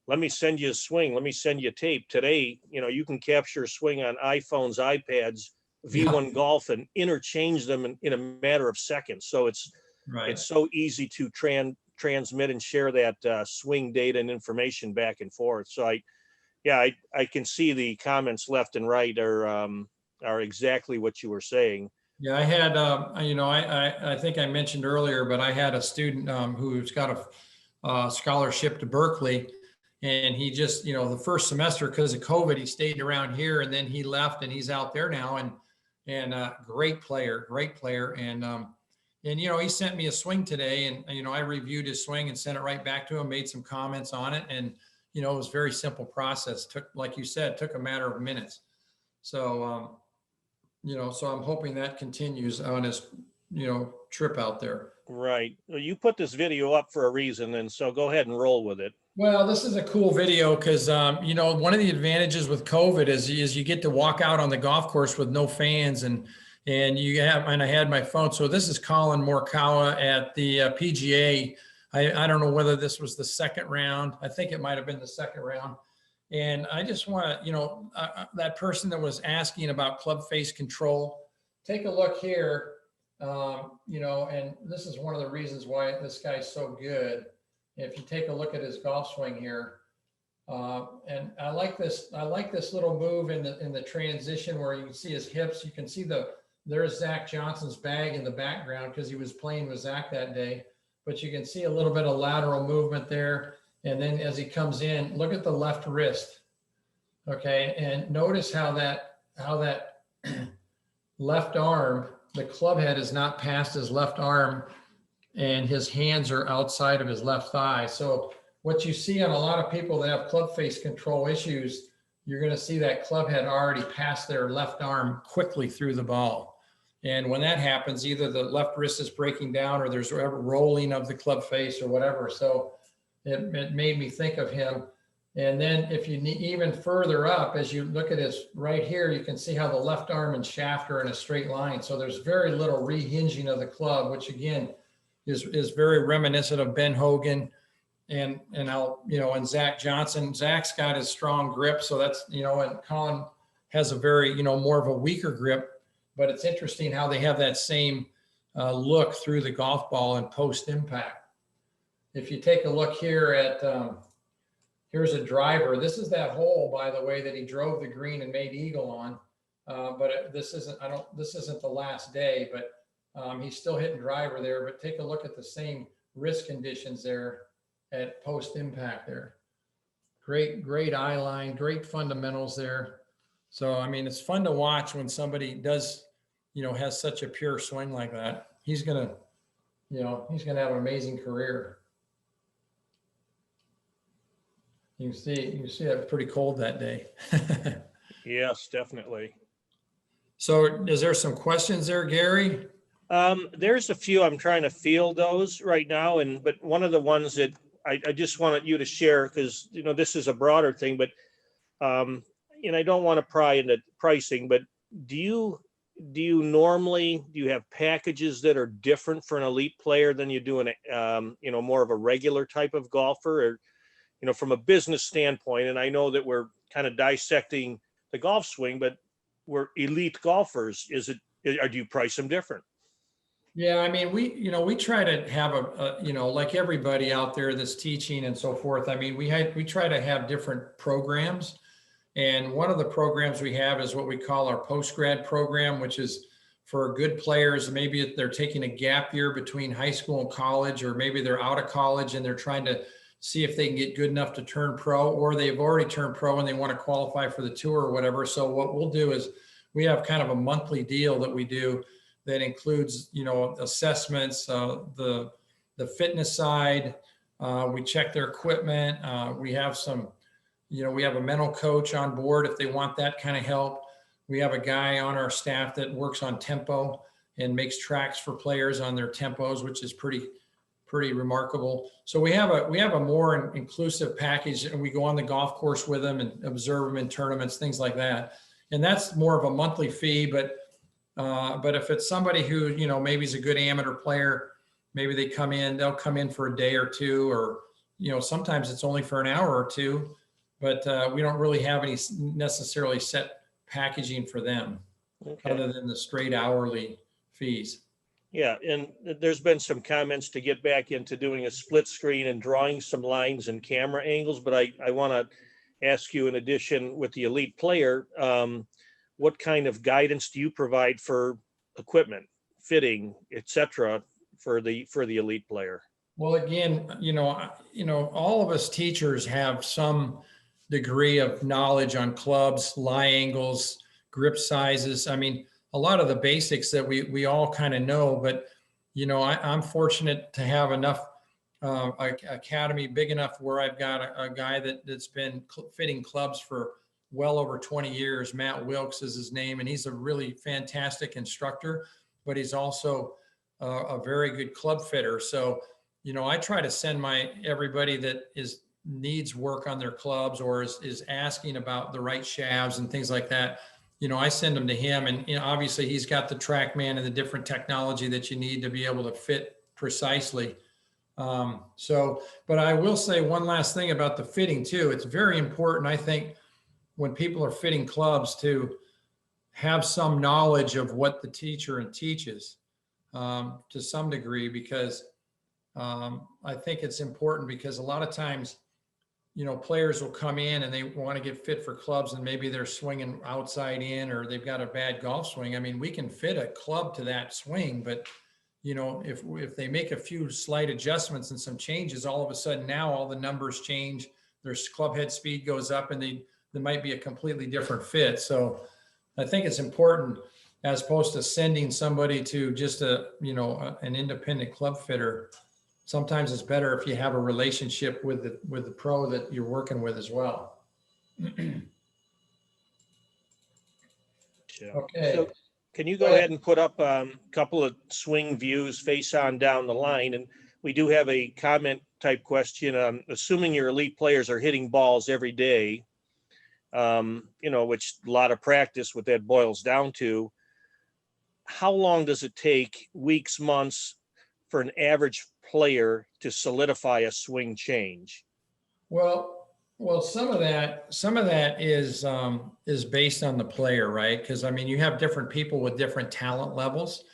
let me send you a swing. Let me send you tape. Today, you can capture a swing on iPhones, iPads, V1 Golf, and interchange them in a matter of seconds. So it's so easy to transmit and share that swing data and information back and forth. So I can see the comments left and right are exactly what you were saying. Yeah, I had, I think I mentioned earlier, but I had a student who's got a scholarship to Berkeley. And he just, the first semester, because of COVID, he stayed around here, and then he left and he's out there now, and great player. And he sent me a swing today, and, I reviewed his swing and sent it right back to him, made some comments on it. And, it was a very simple process. Took, like you said, took a matter of minutes. So, so I'm hoping that continues on his, trip out there. Right. Well, you put this video up for a reason, and so go ahead and roll with it. Well, this is a cool video because, one of the advantages with COVID is you get to walk out on the golf course with no fans, and I had my phone. So this is Colin Morikawa at the PGA. I don't know whether this was the second round. I think it might've been the second round. And I just want to, that person that was asking about Clubface Control, take a look here, and this is one of the reasons why this guy's so good. If you take a look at his golf swing here, and I like this little move in the transition where you can see his hips. You can see there's Zach Johnson's bag in the background because he was playing with Zach that day. But you can see a little bit of lateral movement there. And then as he comes in, look at the left wrist. Okay, and notice how that left arm, the club head is not past his left arm, and his hands are outside of his left thigh. So what you see on a lot of people that have club face control issues, you're going to see that club head already past their left arm quickly through the ball. And when that happens, either the left wrist is breaking down or there's rolling of the club face or whatever. So it made me think of him. And then if you need even further up, as you look at his right here, you can see how the left arm and shaft are in a straight line. So there's very little rehinging of the club, which again is very reminiscent of Ben Hogan and I'll, and Zach Johnson, Zach's got his strong grip. So that's, and Colin has a very, more of a weaker grip, but it's interesting how they have that same look through the golf ball and post impact. If you take a look here at, here's a driver. This is that hole, by the way, that he drove the green and made eagle on. But this isn't the last day, but he's still hitting driver there. But take a look at the same wrist conditions there at post impact there. Great eye line, great fundamentals there. So, I mean, it's fun to watch when somebody does, has such a pure swing like that. He's gonna have an amazing career. You can see it was pretty cold that day. Yes, definitely. So is there some questions there, Gary? There's a few. I'm trying to field those right now, but one of the ones that I just wanted you to share, because this is a broader thing, but I don't want to pry into pricing, but do you have packages that are different for an elite player than you do more of a regular type of golfer, or from a business standpoint? And I know that we're kind of dissecting the golf swing, but we're elite golfers. Do you price them different? Yeah, I mean, we try to have like everybody out there that's teaching and so forth. I mean, we try to have different programs. And one of the programs we have is what we call our post-grad program, which is for good players. Maybe they're taking a gap year between high school and college, or maybe they're out of college and they're trying to see if they can get good enough to turn pro, or they've already turned pro and they want to qualify for the tour or whatever. So what we'll do is we have kind of a monthly deal that we do that includes, assessments, the fitness side. We check their equipment. We have we have a mental coach on board if they want that kind of help. We have a guy on our staff that works on tempo and makes tracks for players on their tempos, which is pretty remarkable. So we have a more inclusive package, and we go on the golf course with them and observe them in tournaments, things like that. And that's more of a monthly fee, but if it's somebody who, maybe is a good amateur player, maybe they'll come in for a day or two, or, sometimes it's only for an hour or two, but we don't really have any necessarily set packaging for them, okay, other than the straight hourly fees. Yeah, and there's been some comments to get back into doing a split screen and drawing some lines and camera angles, but I want to ask you, in addition, with the elite player, what kind of guidance do you provide for equipment, fitting, etc., for the elite player? Well, again, all of us teachers have some degree of knowledge on clubs, lie angles, grip sizes. I mean, a lot of the basics that we all kind of know, but I'm fortunate to have enough academy big enough where I've got a guy that's been fitting clubs for well over 20 years. Matt Wilkes is his name, and he's a really fantastic instructor, but he's also a very good club fitter. So, I try to send everybody that needs work on their clubs, or is asking about the right shafts and things like that. I send them to him, and obviously he's got the TrackMan and the different technology that you need to be able to fit precisely. But I will say one last thing about the fitting too. It's very important, I think, when people are fitting clubs, to have some knowledge of what the teacher teaches to some degree, because I think it's important, because a lot of times, players will come in and they want to get fit for clubs, and maybe they're swinging outside in, or they've got a bad golf swing. I mean, we can fit a club to that swing, but if they make a few slight adjustments and some changes, all of a sudden now all the numbers change, their club head speed goes up, and there might be a completely different fit. So I think it's important, as opposed to sending somebody to just an independent club fitter. Sometimes it's better if you have a relationship with the pro that you're working with as well. Okay. So can you go ahead and put up a couple of swing views face on down the line? And we do have a comment type question. Assuming your elite players are hitting balls every day, which a lot of practice what that boils down to, how long does it take, weeks, months, for an average player to solidify a swing change? Well, some of that is based on the player, right? Because I mean, you have different people with different talent levels,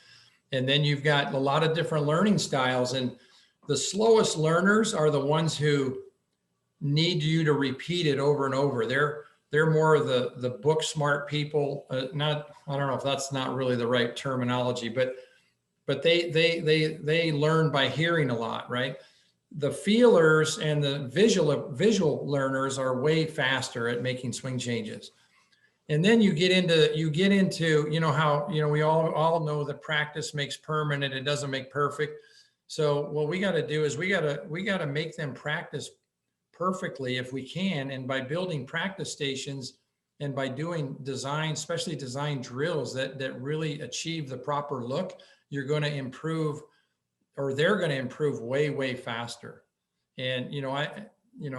and then you've got a lot of different learning styles. And the slowest learners are the ones who need you to repeat it over and over. They're more of the book smart people. Not, I don't know if that's not really the right terminology, but they learn by hearing a lot, right? The feelers and the visual learners are way faster at making swing changes. And then you get into, you know, how, you know, we all know that practice makes permanent. It doesn't make perfect. So what we got to do is we got to make them practice perfectly if we can. And by building practice stations and by doing design, especially design drills that really achieve the proper look, you're going to improve, or they're going to improve way faster. And,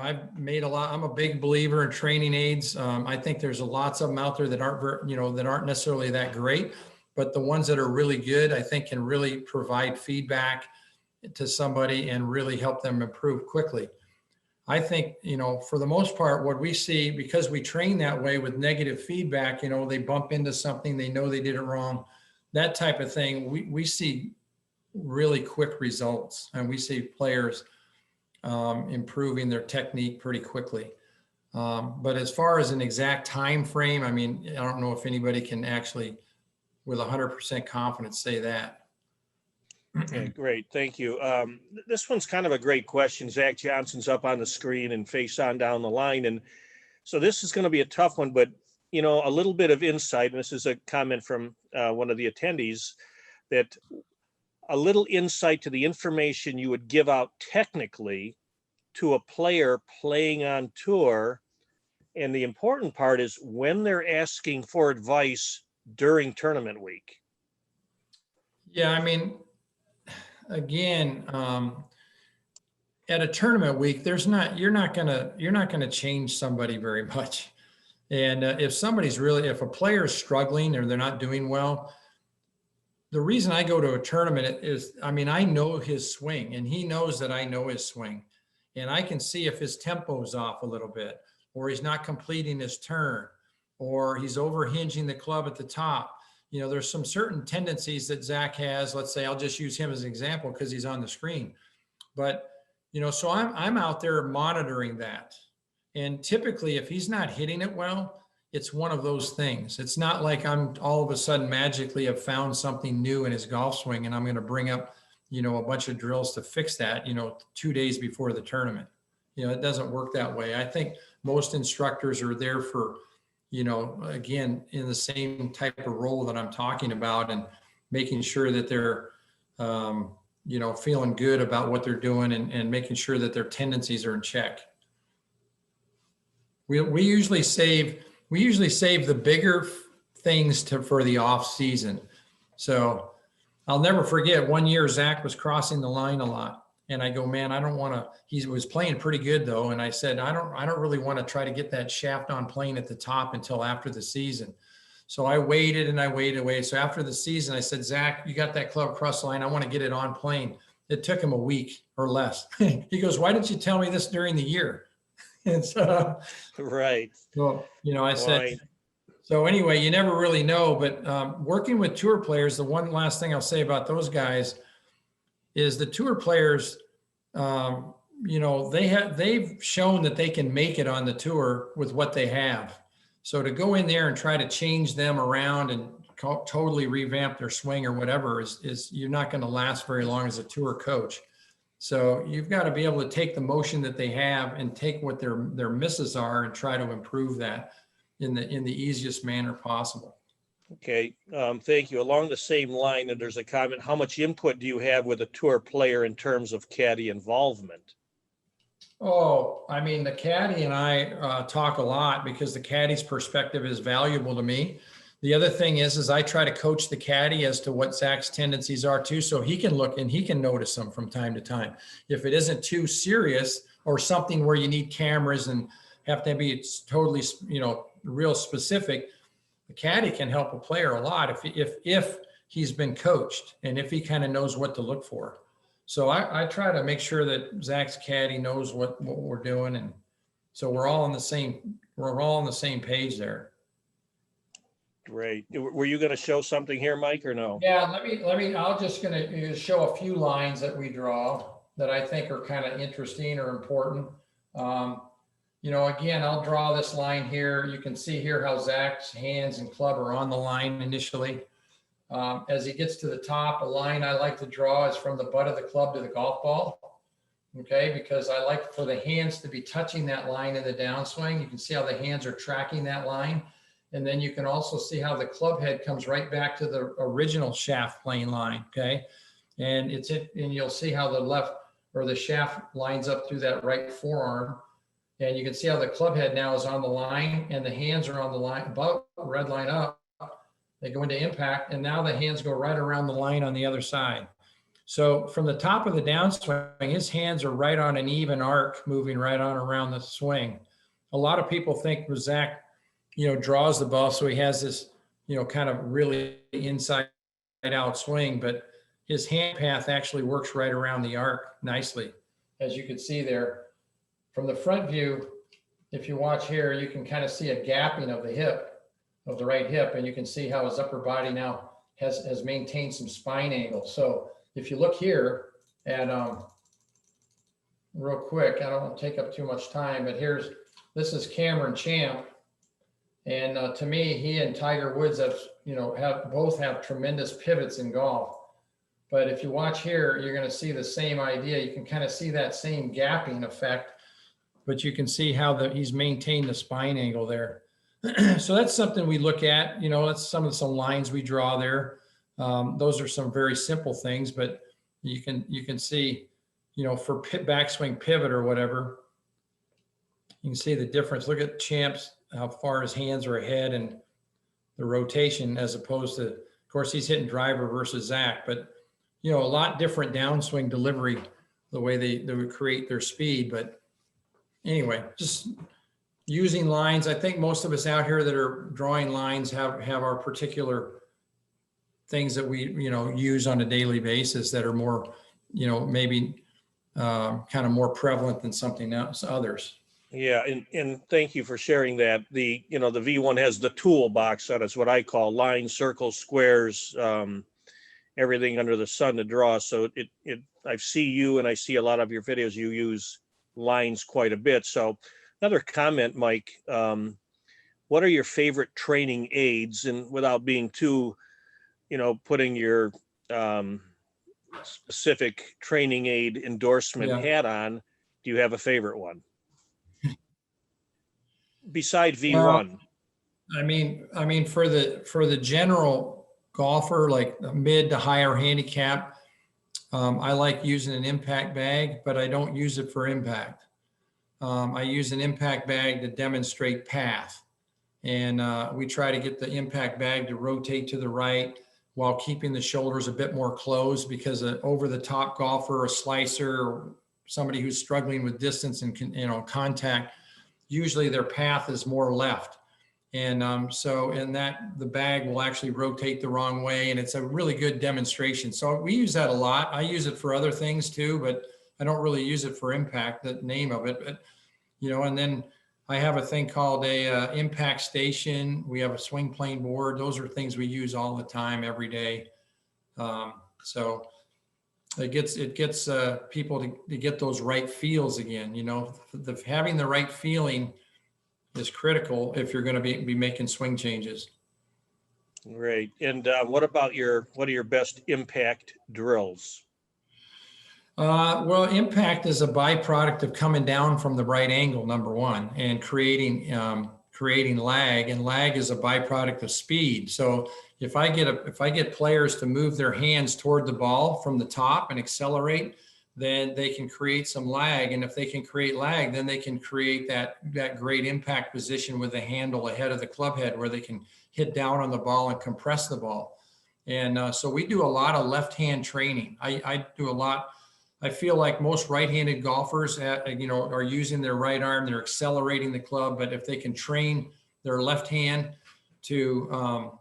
I've made a lot, I'm a big believer in training aids. I think there's lots of them out there that aren't necessarily that great, but the ones that are really good, I think can really provide feedback to somebody and really help them improve quickly. I think, for the most part, what we see, because we train that way with negative feedback, they bump into something, they know they did it wrong, that type of thing, we see really quick results, and we see players improving their technique pretty quickly. But as far as an exact time frame, I mean, I don't know if anybody can actually, with 100% confidence, say that. Okay, great. Thank you. This one's kind of a great question. Zach Johnson's up on the screen and face on down the line. And so this is going to be a tough one, but, a little bit of insight, and this is a comment from one of the attendees, that a little insight to the information you would give out technically to a player playing on tour. And the important part is when they're asking for advice during tournament week. Yeah, I mean, again, at a tournament week, you're not gonna change somebody very much. And if a player is struggling or they're not doing well, the reason I go to a tournament is, I mean, I know his swing and he knows that I know his swing, and I can see if his tempo is off a little bit, or he's not completing his turn, or he's overhinging the club at the top. There's some certain tendencies that Zach has. Let's say, I'll just use him as an example because he's on the screen. But, so I'm out there monitoring that. And typically, if he's not hitting it well, it's one of those things. It's not like I'm all of a sudden magically have found something new in his golf swing and I'm going to bring up, a bunch of drills to fix that, 2 days before the tournament. It doesn't work that way. I think most instructors are there for, again, in the same type of role that I'm talking about, and making sure that they're, feeling good about what they're doing, and making sure that their tendencies are in check. We usually save the bigger things for the off season. So I'll never forget, one year Zach was crossing the line a lot. And I go, man, I don't want to, he was playing pretty good though. And I said, I don't really want to try to get that shaft on plane at the top until after the season. So I waited and I waited. So after the season, I said, Zach, you got that club cross line. I want to get it on plane. It took him a week or less. He goes, why didn't you tell me this during the year? And so, right. Well, I said, right. So anyway, you never really know, but working with tour players, the one last thing I'll say about those guys is the tour players, they've shown that they can make it on the tour with what they have. So to go in there and try to change them around and totally revamp their swing or whatever is you're not going to last very long as a tour coach. So you've got to be able to take the motion that they have and take what their misses are and try to improve that in the easiest manner possible. Okay, thank you. Along the same line, and there's a comment, how much input do you have with a tour player in terms of caddy involvement? Oh, I mean, the caddy and I talk a lot because the caddy's perspective is valuable to me. The other thing is I try to coach the caddy as to what Zach's tendencies are too, so he can look and he can notice them from time to time. If it isn't too serious or something where you need cameras and have to be totally, real specific, the caddy can help a player a lot if he's been coached and if he kind of knows what to look for. So I try to make sure that Zach's caddy knows what we're doing. And so we're all on the same page there. Great. Were you going to show something here, Mike, or no? Yeah, I'm just gonna show a few lines that we draw that I think are kind of interesting or important. You know, again, I'll draw this line here. You can see here how Zach's hands and club are on the line initially. As he gets to the top, a line I like to draw is from the butt of the club to the golf ball. Okay, because I like for the hands to be touching that line in the downswing. You can see how the hands are tracking that line. And then you can also see how the club head comes right back to the original shaft plane line. Okay, and and you'll see how the left or the shaft lines up through that right forearm. And you can see how the club head now is on the line and the hands are on the line, about red line up. They go into impact, and now the hands go right around the line on the other side. So from the top of the downswing, his hands are right on an even arc, moving right on around the swing. A lot of people think Zach, you know, draws the ball, so he has this, you know, kind of really inside out swing, but his hand path actually works right around the arc nicely, as you can see there. From the front view, if you watch here, you can kind of see a gapping of the hip, of the right hip, and you can see how his upper body now has maintained some spine angle. So if you look here at, real quick, I don't want to take up too much time, but this is Cameron Champ. And to me, he and Tiger Woods both have tremendous pivots in golf. But if you watch here, you're going to see the same idea. You can kind of see that same gapping effect, but you can see how he's maintained the spine angle there. So that's something we look at. You know, that's some lines we draw there. Those are some very simple things, but you can see, you know, for backswing pivot or whatever, you can see the difference. Look at Champ's, how far his hands are ahead and the rotation, as opposed to, of course, he's hitting driver versus Zach, but, you know, a lot different downswing delivery, the way they would create their speed. But anyway, just using lines. I think most of us out here that are drawing lines have our particular things that we, you know, use on a daily basis that are more, you know, maybe kind of more prevalent than something else, others. Yeah, and thank you for sharing that. The V1 has the toolbox. That is what I call lines, circles, squares, everything under the sun to draw. So I see you, and I see a lot of your videos, you use lines quite a bit. So another comment, Mike, what are your favorite training aids? And without being too, you know, putting your specific training aid endorsement hat on, do you have a favorite one? Beside V1. I mean, for the general golfer, like mid to higher handicap, I like using an impact bag, but I don't use it for impact. I use an impact bag to demonstrate path. And we try to get the impact bag to rotate to the right while keeping the shoulders a bit more closed, because an over-the-top golfer, a slicer, or somebody who's struggling with distance and, you know, contact, usually their path is more left. And so in that, the bag will actually rotate the wrong way, and it's a really good demonstration. So we use that a lot. I use it for other things too, but I don't really use it for impact, the name of it. But, you know, and then I have a thing called a impact station. We have a swing plane board. Those are things we use all the time, every day. So it gets people to get those right feels again. You know, having the right feeling is critical if you're going to be making swing changes. Great. And what are your best impact drills? Well, impact is a byproduct of coming down from the right angle, number one, and creating lag, and lag is a byproduct of speed. So if I get players to move their hands toward the ball from the top and accelerate, then they can create some lag. And if they can create lag, then they can create that great impact position with the handle ahead of the club head, where they can hit down on the ball and compress the ball. And so we do a lot of left-hand training. I do a lot. I feel like most right-handed golfers, are using their right arm. They're accelerating the club, but if they can train their left hand to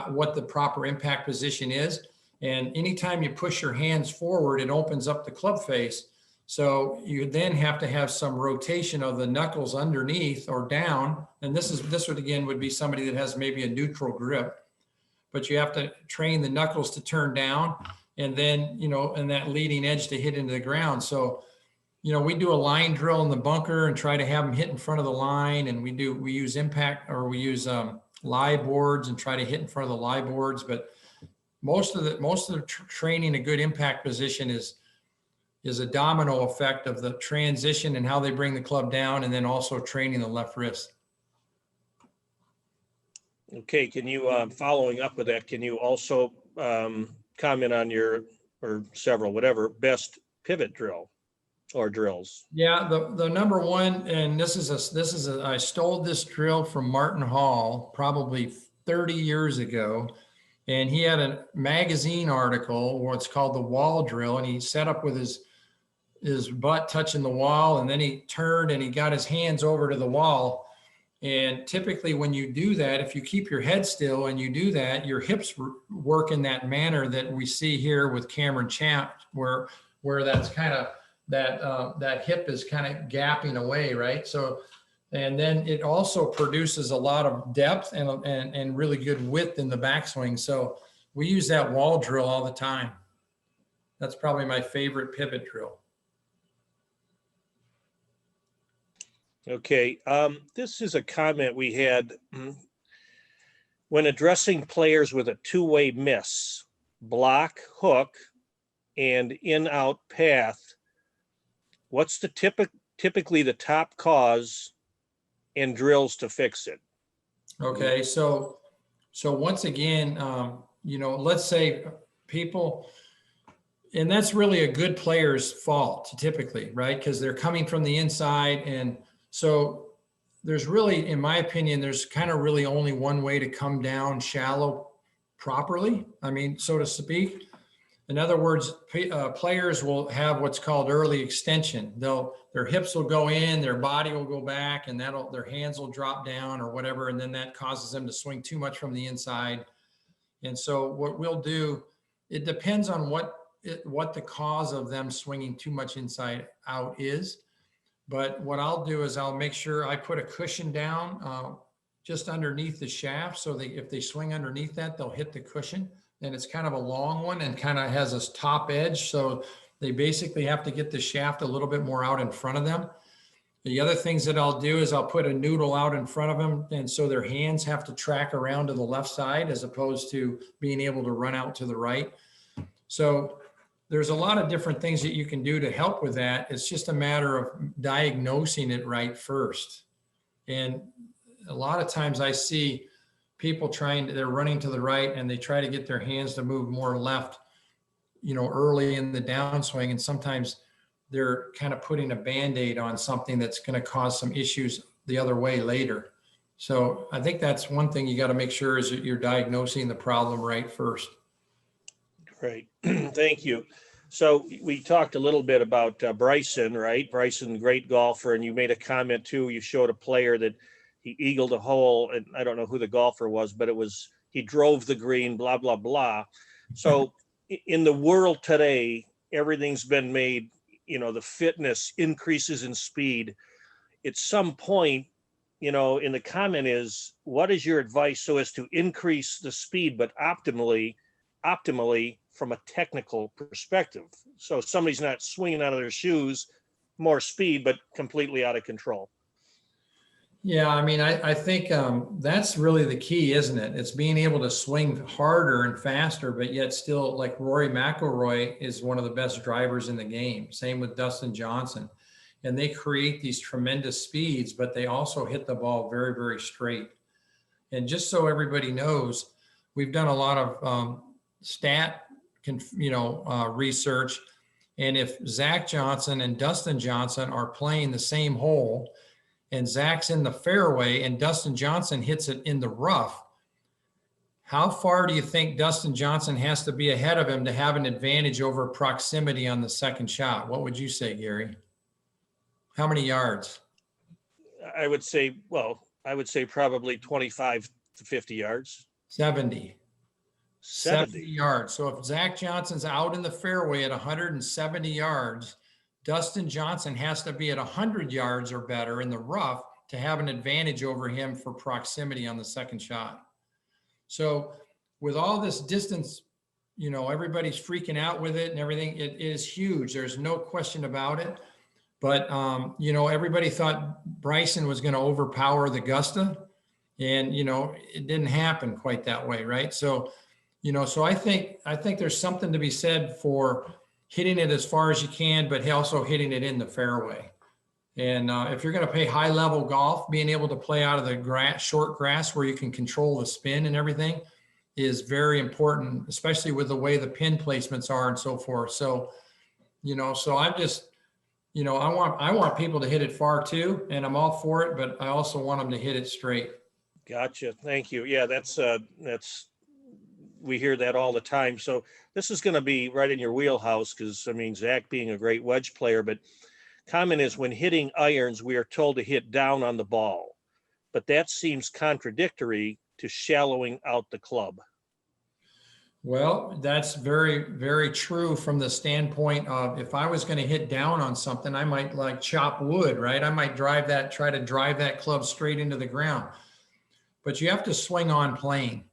what the proper impact position is, And anytime you push your hands forward, it opens up the club face. So you then have to have some rotation of the knuckles underneath or down. And this would again would be somebody that has maybe a neutral grip, but you have to train the knuckles to turn down and then, and that leading edge to hit into the ground. So, we do a line drill in the bunker and try to have them hit in front of the line. And we use impact, or we use lie boards and try to hit in front of the lie boards. But most of the training a good impact position is a domino effect of the transition and how they bring the club down, and then also training the left wrist. Okay, can you, following up with that, can you also comment on your, or several, whatever, best pivot drill or drills? Yeah, the number one, and I stole this drill from Martin Hall probably 30 years ago. And he had a magazine article where it's called the wall drill, and he set up with his butt touching the wall, and then he turned and he got his hands over to the wall. And typically when you do that, if you keep your head still and you do that, your hips work in that manner that we see here with Cameron Champ, where that's kind of that hip is kind of gapping away, right? So, and then it also produces a lot of depth and really good width in the backswing. So we use that wall drill all the time. That's probably my favorite pivot drill. Okay, this is a comment we had when addressing players with a two-way miss, block, hook, and in-out path. What's the typically the top cause and drills to fix it? Okay, so once again, let's say people, and that's really a good player's fault typically, right? Because they're coming from the inside. And so there's really, in my opinion, there's kind of really only one way to come down shallow properly. I mean, so to speak. In other words, players will have what's called early extension. Their hips will go in, their body will go back, and their hands will drop down or whatever. And then that causes them to swing too much from the inside. And so what we'll do, it depends on what the cause of them swinging too much inside out is. But what I'll do is I'll make sure I put a cushion down just underneath the shaft. So if they swing underneath that, they'll hit the cushion. And it's kind of a long one and kind of has this top edge. So they basically have to get the shaft a little bit more out in front of them. The other things that I'll do is I'll put a noodle out in front of them. And so their hands have to track around to the left side as opposed to being able to run out to the right. So there's a lot of different things that you can do to help with that. It's just a matter of diagnosing it right first. And a lot of times I see people they're running to the right and they try to get their hands to move more left, early in the downswing. And sometimes they're kind of putting a Band-Aid on something that's going to cause some issues the other way later. So I think that's one thing you got to make sure is that you're diagnosing the problem right first. Great, thank you. So we talked a little bit about Bryson, right? Bryson, great golfer. And you made a comment too. You showed a player that he eagled a hole, and I don't know who the golfer was, but he drove the green, blah, blah, blah. So in the world today, everything's been made, the fitness increases in speed. At some point, in the comment is, what is your advice so as to increase the speed, but optimally from a technical perspective? So somebody's not swinging out of their shoes, more speed, but completely out of control. Yeah, I mean, I think that's really the key, isn't it? It's being able to swing harder and faster, but yet still, like Rory McIlroy is one of the best drivers in the game. Same with Dustin Johnson. And they create these tremendous speeds, but they also hit the ball very, very straight. And just so everybody knows, we've done a lot of research. And if Zach Johnson and Dustin Johnson are playing the same hole, and Zach's in the fairway and Dustin Johnson hits it in the rough, how far do you think Dustin Johnson has to be ahead of him to have an advantage over proximity on the second shot? What would you say, Gary? How many yards? I would say probably 25 to 50 yards. 70. 70 70. yards. So if Zach Johnson's out in the fairway at 170 yards, Dustin Johnson has to be at 100 yards or better in the rough to have an advantage over him for proximity on the second shot. So with all this distance, you know, everybody's freaking out with it and everything. It is huge. There's no question about it. But, you know, everybody thought Bryson was going to overpower the Gusta. And, you know, it didn't happen quite that way, right? So, you know, so I think there's something to be said for hitting it as far as you can, but also hitting it in the fairway. And if you're going to play high level golf, being able to play out of the grass, short grass where you can control the spin and everything is very important, especially with the way the pin placements are and so forth. So, you know, so I'm just, you know, I want people to hit it far too, and I'm all for it, but I also want them to hit it straight. Gotcha. Thank you. Yeah, that's we hear that all the time. So this is going to be right in your wheelhouse because, I mean, Zach being a great wedge player, but comment is when hitting irons, we are told to hit down on the ball, but that seems contradictory to shallowing out the club. Well, that's very, very true from the standpoint of if I was going to hit down on something, I might like chop wood, right? I might try to drive that club straight into the ground. But you have to swing on plane.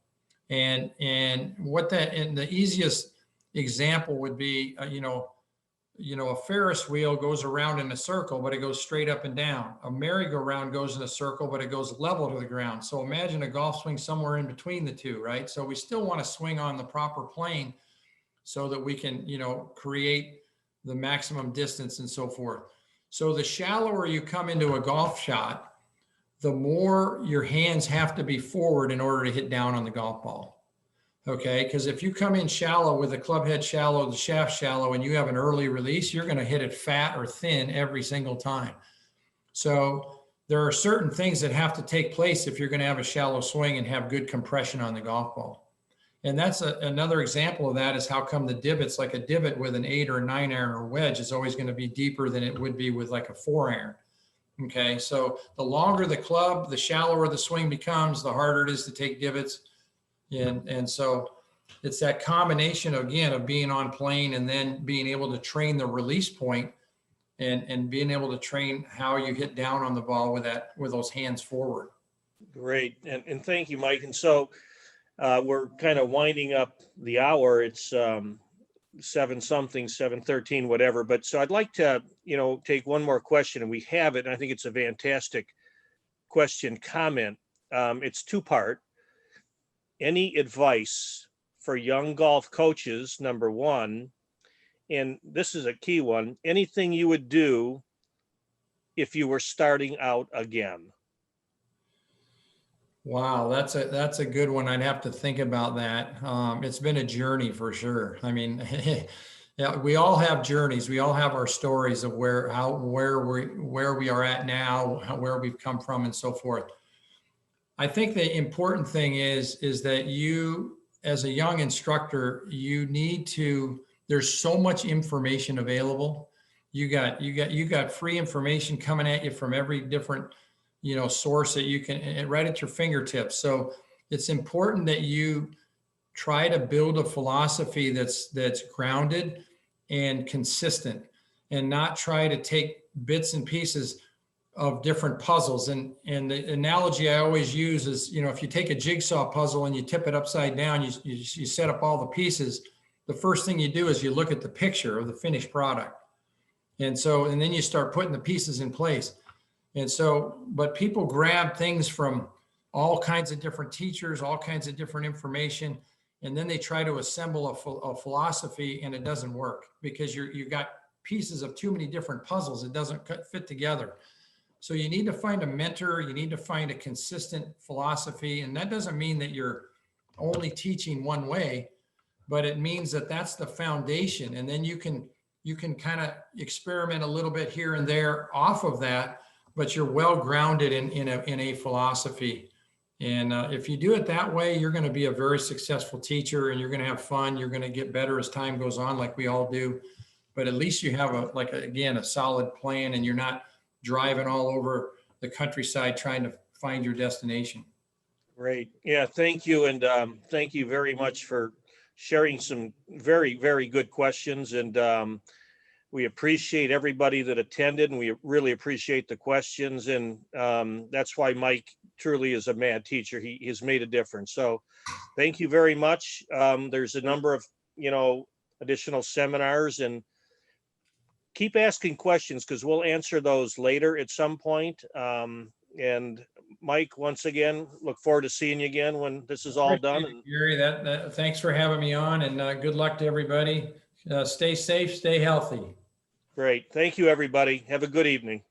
And the easiest example would be, a Ferris wheel goes around in a circle, but it goes straight up and down. A merry-go-round goes in a circle, but it goes level to the ground. So imagine a golf swing somewhere in between the two, right? So we still want to swing on the proper plane so that we can, you know, create the maximum distance and so forth. So the shallower you come into a golf shot, the more your hands have to be forward in order to hit down on the golf ball. Okay, because if you come in shallow with the club head shallow, the shaft shallow, and you have an early release, you're going to hit it fat or thin every single time. So there are certain things that have to take place if you're going to have a shallow swing and have good compression on the golf ball. And that's another example of that is how come the divots, like a divot with an 8 or a 9 iron or wedge, is always going to be deeper than it would be with like a 4 iron. Okay, so the longer the club, the shallower the swing becomes, the harder it is to take divots. And so it's that combination, again, of being on plane and then being able to train the release point and being able to train how you hit down on the ball with those hands forward. Great. And thank you, Mike. And so we're kind of winding up the hour. It's 7:13, whatever. But so I'd like to, you know, take one more question, and we have it. And I think it's a fantastic question comment. It's two-part. Any advice for young golf coaches, number one, and this is a key one, anything you would do if you were starting out again? Wow, that's a good one. I'd have to think about that. It's been a journey for sure. I mean, yeah, we all have journeys. We all have our stories of where we are at now, where we've come from, and so forth. I think the important thing is that you, as a young instructor, you need to, there's so much information available. You got free information coming at you from every different, you know, source that you can, right at your fingertips. So it's important that you try to build a philosophy that's grounded and consistent, and not try to take bits and pieces of different puzzles. And the analogy I always use is, you know, if you take a jigsaw puzzle and you tip it upside down, you set up all the pieces. The first thing you do is you look at the picture of the finished product. And then you start putting the pieces in place. And so, but people grab things from all kinds of different teachers, all kinds of different information, and then they try to assemble a philosophy, and it doesn't work because you got pieces of too many different puzzles. It doesn't fit together. So you need to find a mentor, you need to find a consistent philosophy. And that doesn't mean that you're only teaching one way, but it means that that's the foundation. And then you can kind of experiment a little bit here and there off of that, but you're well grounded in a philosophy. And if you do it that way, you're going to be a very successful teacher, and you're going to have fun. You're going to get better as time goes on, like we all do. But at least you have a solid plan, and you're not driving all over the countryside trying to find your destination. Great. Yeah, thank you. And thank you very much for sharing some very, very good questions. And we appreciate everybody that attended, and we really appreciate the questions. And that's why Mike truly is a mad teacher. He has made a difference. So thank you very much. There's a number of, additional seminars, and keep asking questions because we'll answer those later at some point. And Mike, once again, look forward to seeing you again when this is all done. And Gary, thanks for having me on, and good luck to everybody. Stay safe, stay healthy. great. Thank you, everybody. Have a good evening.